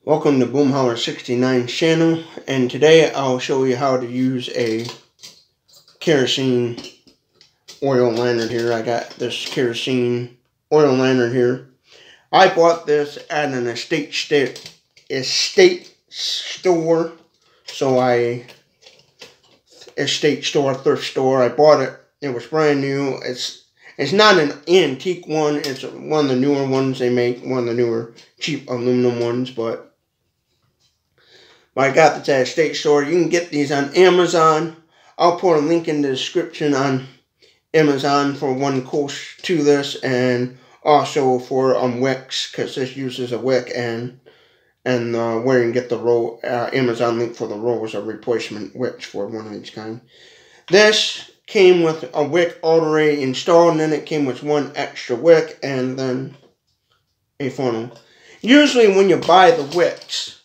Welcome to Boomhauer 69 channel, and today I'll show you how to use a kerosene oil lantern here. I got this kerosene oil lantern here. I bought this at an estate store, thrift store. I bought it. It was brand new. It's not an antique one. It's one of the newer ones they make, one of the newer cheap aluminum ones, but I got this at a state store. You can get these on Amazon. I'll put a link in the description on Amazon for one course to this, and also for wicks, because this uses a wick, and where you can get the Amazon link for the rolls of replacement wicks for one of these kind. This came with a wick already installed, and then it came with one extra wick and then a funnel. Usually when you buy the wicks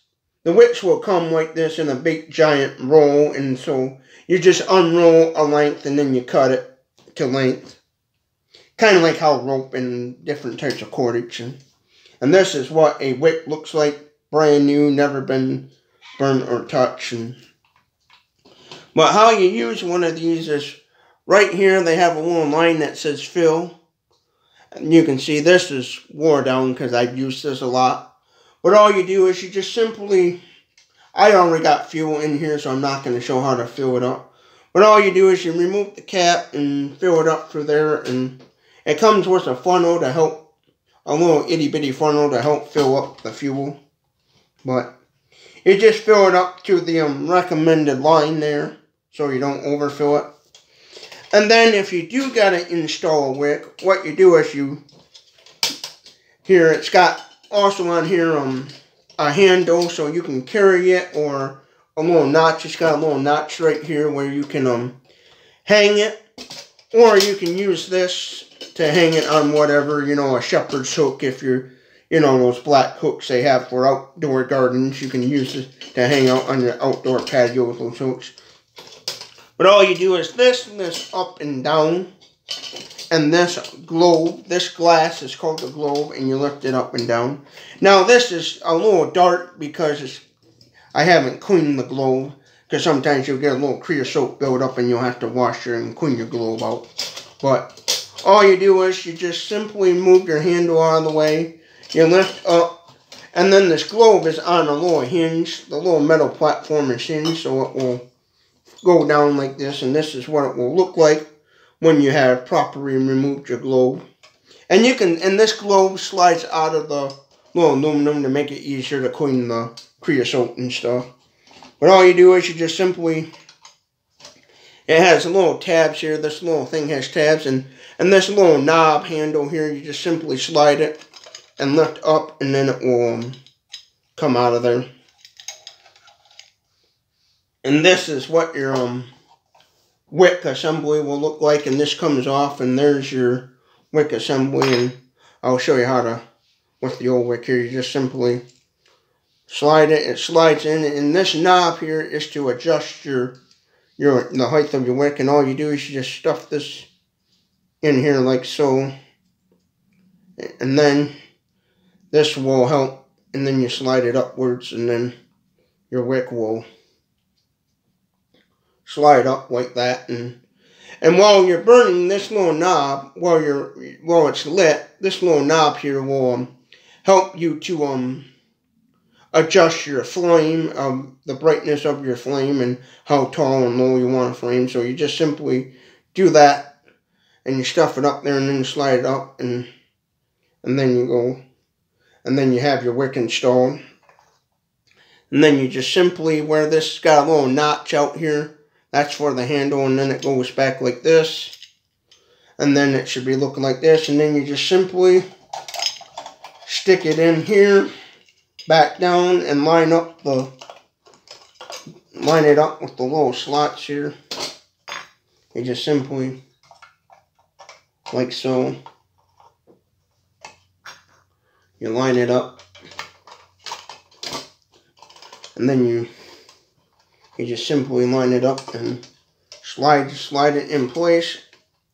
will come like this in a big giant roll, and so you just unroll a length and then you cut it to length. Kind of like how rope and different types of cordage. And this is what a wick looks like, brand new, never been burned or touched. But how you use one of these is right here they have a little line that says fill. And you can see this is wore down because I've used this a lot. But all you do is you just simply, I already got fuel in here, so I'm not going to show how to fill it up. But all you do is you remove the cap and fill it up through there, and it comes with a funnel to help, a little itty bitty funnel to help fill up the fuel. But you just fill it up to the recommended line there, so you don't overfill it. And then if you do got to install a wick, what you do is here it's got also on here a handle so you can carry it, or a little notch. It's got a little notch right here where you can hang it, or you can use this to hang it on whatever, a shepherd's hook. If you're, those black hooks they have for outdoor gardens, you can use it to hang out on your outdoor patio with those hooks. But all you do is this up and down. And this glass is called the globe, and you lift it up and down. Now this is a little dark because I haven't cleaned the globe, because sometimes you'll get a little creosote build up and you'll have to wash it and clean your globe out. But all you do is you just simply move your handle out of the way, you lift up, and then this globe is on a little hinge. The little metal platform is hinged, so it will go down like this, and this is what it will look like when you have properly removed your globe. And this globe slides out of the little aluminum to make it easier to clean the creosote and stuff. But all you do is you just simply, it has little tabs here. This little thing has tabs, and this little knob handle here, you just simply slide it and lift up, and then it will come out of there. And this is what your wick assembly will look like, and this comes off, and there's your wick assembly. And I'll show you how to, with the old wick here, you just simply slide it. It slides in, and this knob here is to adjust the height of your wick. And all you do is you just stuff this in here like so, and then this will help, and then you slide it upwards, and then your wick will slide up like that. And while you're burning this little knob, while it's lit, this little knob here will help you to adjust your flame, the brightness of your flame, and how tall and low you want a flame. So you just simply do that, and you stuff it up there, and then you slide it up, and then you go, and then you have your wick installed. And then you just simply, where this got a little notch out here, that's for the handle, and then it goes back like this. And then it should be looking like this. And then you just simply stick it in here, back down, and line it up with the little slots here. You just simply, like so, you line it up. And then you just simply line it up and slide it in place,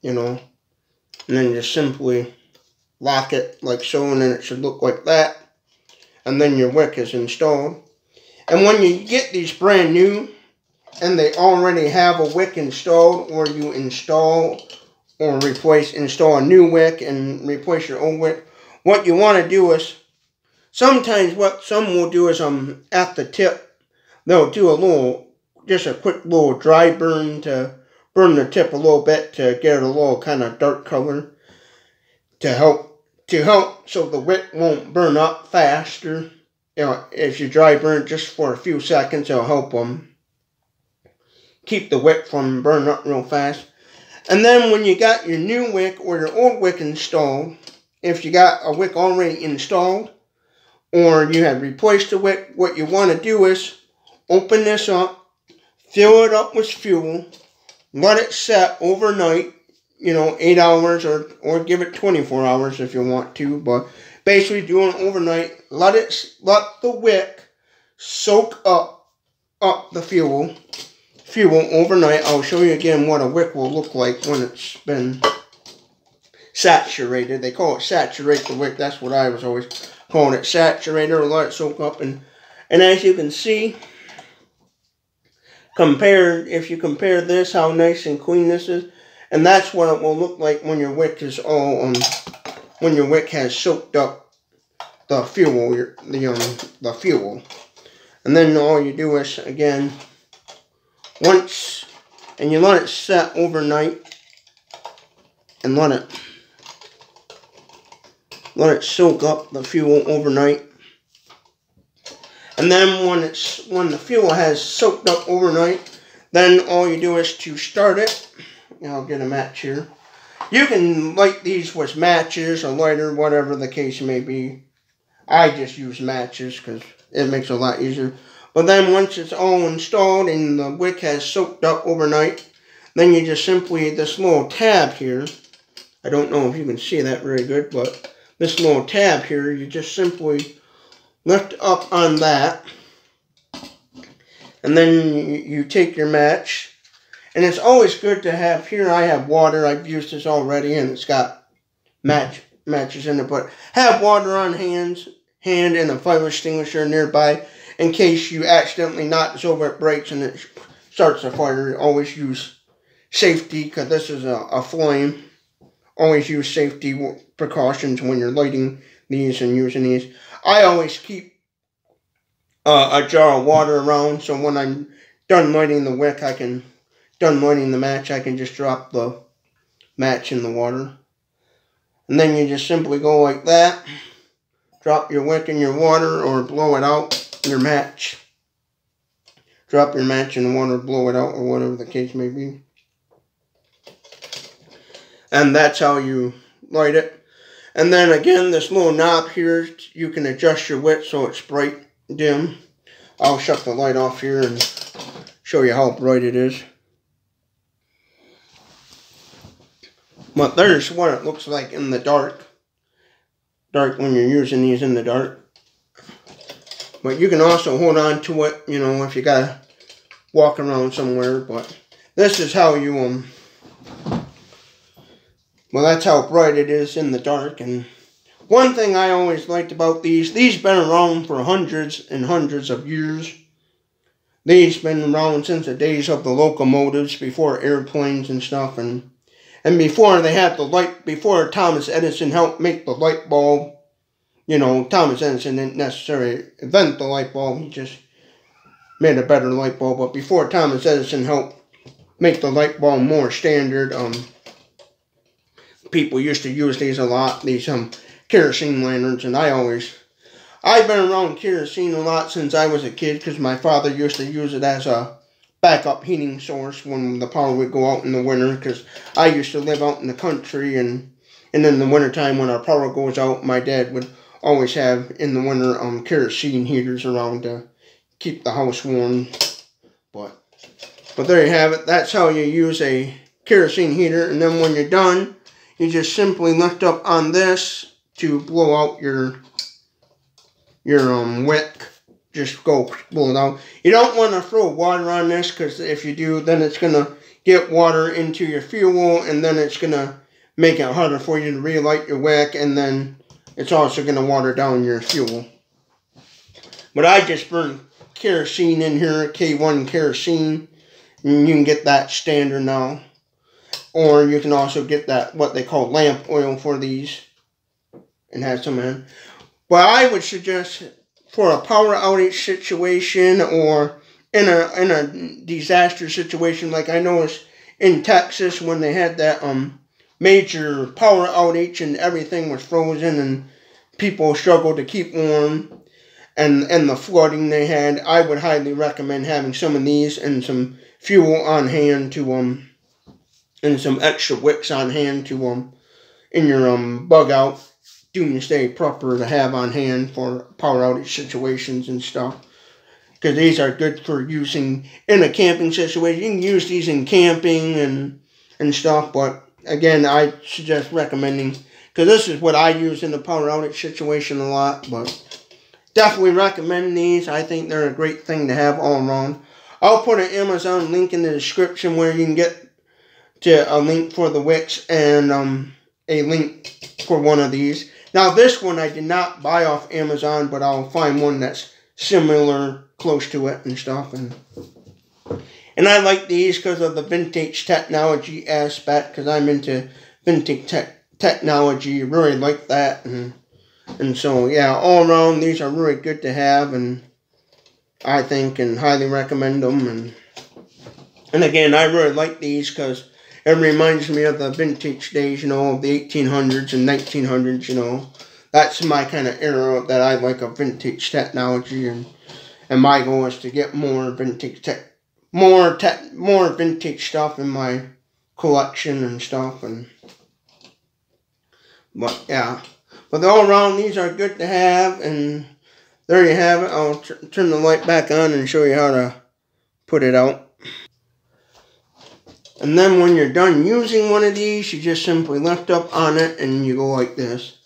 and then just simply lock it like so, and then it should look like that. and then your wick is installed. And when you get these brand new, and they already have a wick installed, or you install or install a new wick and replace your old wick, what you want to do is, sometimes what some will do is at the tip, they'll do just a quick little dry burn to burn the tip a little bit to get it a little kind of dark color to help so the wick won't burn up faster. You know, if you dry burn just for a few seconds, it'll help keep the wick from burning up real fast. And then when you got your new wick or your old wick installed, if you got a wick already installed or you have replaced the wick, what you want to do is open this up, fill it up with fuel, let it set overnight, 8 hours or give it 24 hours if you want to, but basically doing it overnight. Let the wick soak up the fuel overnight. I'll show you again what a wick will look like when it's been saturated. They call it saturate the wick. That's what I was always calling it, saturate or let it soak up. And as you can see, if you compare this, how nice and clean this is, and that's what it will look like when your wick is all when your wick has soaked up the fuel, the fuel. And then all you do is, again, you let it set overnight and let it soak up the fuel overnight. And then when the fuel has soaked up overnight, then all you do is to start it. I'll get a match here. You can light these with matches, a lighter, whatever the case may be. I just use matches because it makes it a lot easier. But then once it's all installed and the wick has soaked up overnight, then you just simply, this little tab here, I don't know if you can see that very good, but this little tab here, you just simply lift up on that, and then you take your match, and it's always good to have, here I have water, I've used this already, and it's got matches in it, but have water on hand and a fire extinguisher nearby, in case you accidentally knock this over, it breaks and it starts a fire. Always use safety, because this is a flame. Always use safety precautions when you're lighting these and using these. I always keep a jar of water around, so when I'm done lighting the wick, done lighting the match, I can just drop the match in the water. And then you just simply go like that. Drop your wick in your water or blow it out. Your match. Drop your match in the water, blow it out, or whatever the case may be. And that's how you light it. And then again, this little knob here, you can adjust your wick so it's bright, dim. I'll shut the light off here and show you how bright it is. But there's what it looks like in the dark. Dark when you're using these in the dark. But you can also hold on to it, if you gotta walk around somewhere. But this is how you, well, that's how bright it is in the dark. And one thing I always liked about these been around for hundreds and hundreds of years. These been around since the days of the locomotives, before airplanes and stuff. And before they had the light, before Thomas Edison helped make the light bulb. Thomas Edison didn't necessarily invent the light bulb, he just made a better light bulb. But before Thomas Edison helped make the light bulb more standard, people used to use these a lot, these kerosene lanterns. And I've been around kerosene a lot since I was a kid, because my father used to use it as a backup heating source when the power would go out in the winter, because I used to live out in the country, and in the wintertime when our power goes out, my dad would always have, in the winter, kerosene heaters around to keep the house warm. But there you have it. That's how you use a kerosene heater. And then when you're done, you just simply lift up on this to blow out your wick. Just go blow it out. You don't want to throw water on this, because if you do, then it's going to get water into your fuel, and then it's going to make it harder for you to relight your wick, and then it's also going to water down your fuel. But I just burn kerosene in here, K1 kerosene. And you can get that standard now. Or you can also get that, what they call lamp oil for these. And have some in. But I would suggest for a power outage situation or in a disaster situation, like I noticed in Texas when they had that major power outage and everything was frozen and people struggled to keep warm, and the flooding they had, I would highly recommend having some of these and some fuel on hand to and some extra wicks on hand to in your bug out doomsday prepper to have on hand for power outage situations and stuff. Because these are good for using in a camping situation. You can use these in camping and stuff, but again, I suggest recommending, because this is what I use in the power outage situation a lot, but definitely recommend these. I think they're a great thing to have all around. I'll put an Amazon link in the description where you can get to a link for the wicks and a link for one of these. Now this one I did not buy off Amazon, but I'll find one that's similar, close to it and stuff. And I like these because of the vintage technology aspect, because I'm into vintage technology. Really like that. And so, yeah, all around, these are really good to have, and I think, and highly recommend them. And again, I really like these because it reminds me of the vintage days, you know, of the 1800s and 1900s, you know. That's my kind of era that I like of vintage technology, and my goal is to get more vintage more vintage stuff in my collection and stuff. But yeah, but all around, these are good to have, and there you have it. I'll turn the light back on and show you how to put it out. And then when you're done using one of these, you just simply lift up on it and you go like this.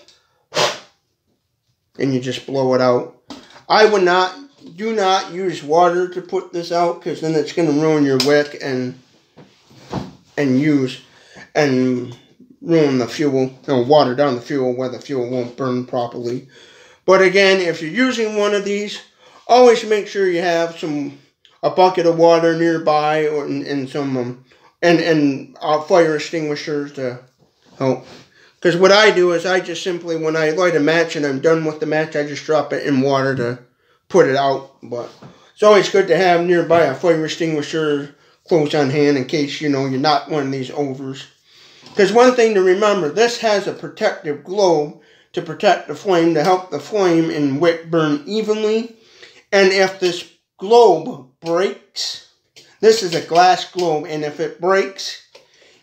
And you just blow it out. Do not use water to put this out, because then it's going to ruin your wick and ruin the fuel, water down the fuel where the fuel won't burn properly. But again, if you're using one of these, always make sure you have a bucket of water nearby, or and some fire extinguishers to help. Because what I do is I just simply, when I light a match and I'm done with the match, I just drop it in water to put it out. But it's always good to have nearby a fire extinguisher close on hand in case, you're not one of these overs. Because one thing to remember, this has a protective globe to protect the flame, to help the flame and wick burn evenly. And if this globe breaks, this is a glass globe, and if it breaks,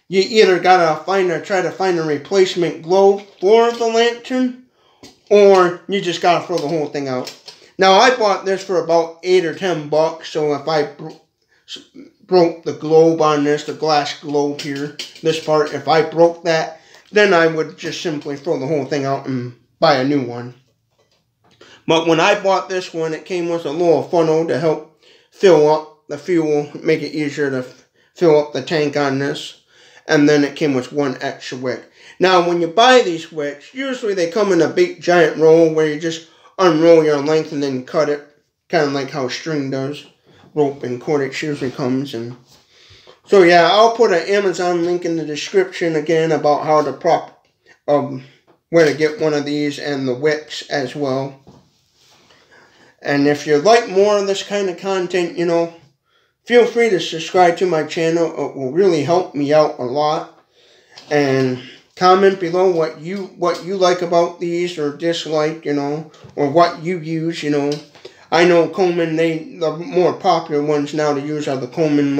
you either gotta try to find a replacement globe for the lantern, or you just gotta throw the whole thing out. Now I bought this for about 8 or 10 bucks, so if I broke the globe on this, the glass globe here, this part, if I broke that, then I would just simply throw the whole thing out and buy a new one. But when I bought this one, it came with a little funnel to help fill up the fuel, make it easier to fill up the tank on this. And then it came with one extra wick. Now, when you buy these wicks, usually they come in a big giant roll where you just unroll your length and then cut it, kind of like how string does. Rope and cordage usually comes. And so yeah, I'll put an Amazon link in the description again about how to where to get one of these, and the wicks as well. And if you like more of this kind of content, feel free to subscribe to my channel. It will really help me out a lot. And comment below what you like about these or dislike, or what you use, I know Coleman, the more popular ones now to use are the Coleman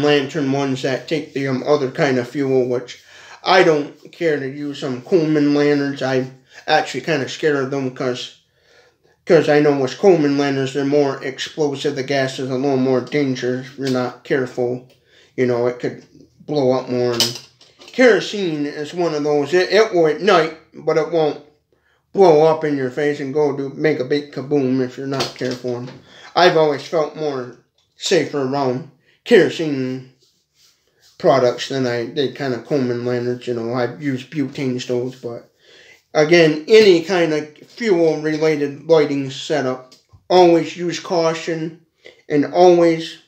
lantern ones that take the other kind of fuel, which I don't care to use some Coleman lanterns. I'm actually kind of scared of them because I know with Coleman lanterns, they're more explosive. The gas is a little more dangerous if you're not careful. It could blow up more. And kerosene is one of those. It will ignite, but it won't blow up in your face and make a big kaboom if you're not careful. And I've always felt more safer around kerosene products than I did kind of Coleman lanterns. I've used butane stoves, but again, any kind of fuel-related lighting setup, always use caution and always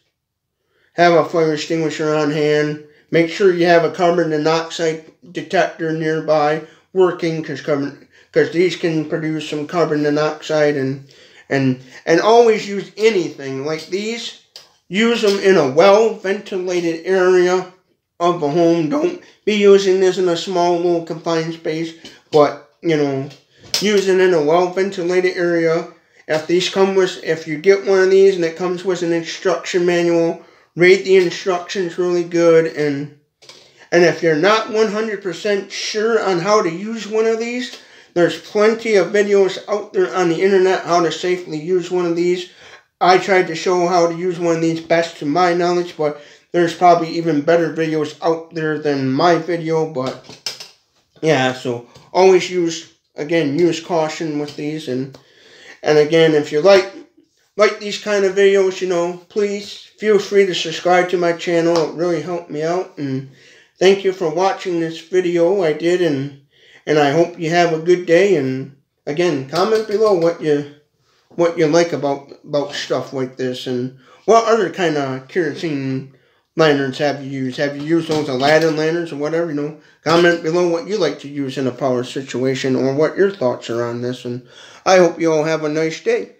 have a fire extinguisher on hand. Make sure you have a carbon monoxide detector nearby working, because these can produce some carbon monoxide, and always use anything like these. Use them in a well-ventilated area of the home. Don't be using this in a small little confined space, but, you know, use it in a well-ventilated area. If you get one of these and it comes with an instruction manual, read the instructions really good, and if you're not 100% sure on how to use one of these, there's plenty of videos out there on the internet how to safely use one of these. I tried to show how to use one of these best to my knowledge, but there's probably even better videos out there than my video. But yeah, so always use caution with these, and again, if you like these kind of videos, you know, please feel free to subscribe to my channel. It really helped me out, and thank you for watching this video I did, and I hope you have a good day. And again, comment below what you like about stuff like this, and what other kind of kerosene lanterns have you used? Have you used those Aladdin lanterns or whatever? You know, comment below what you like to use in a power situation, or what your thoughts are on this. And I hope you all have a nice day.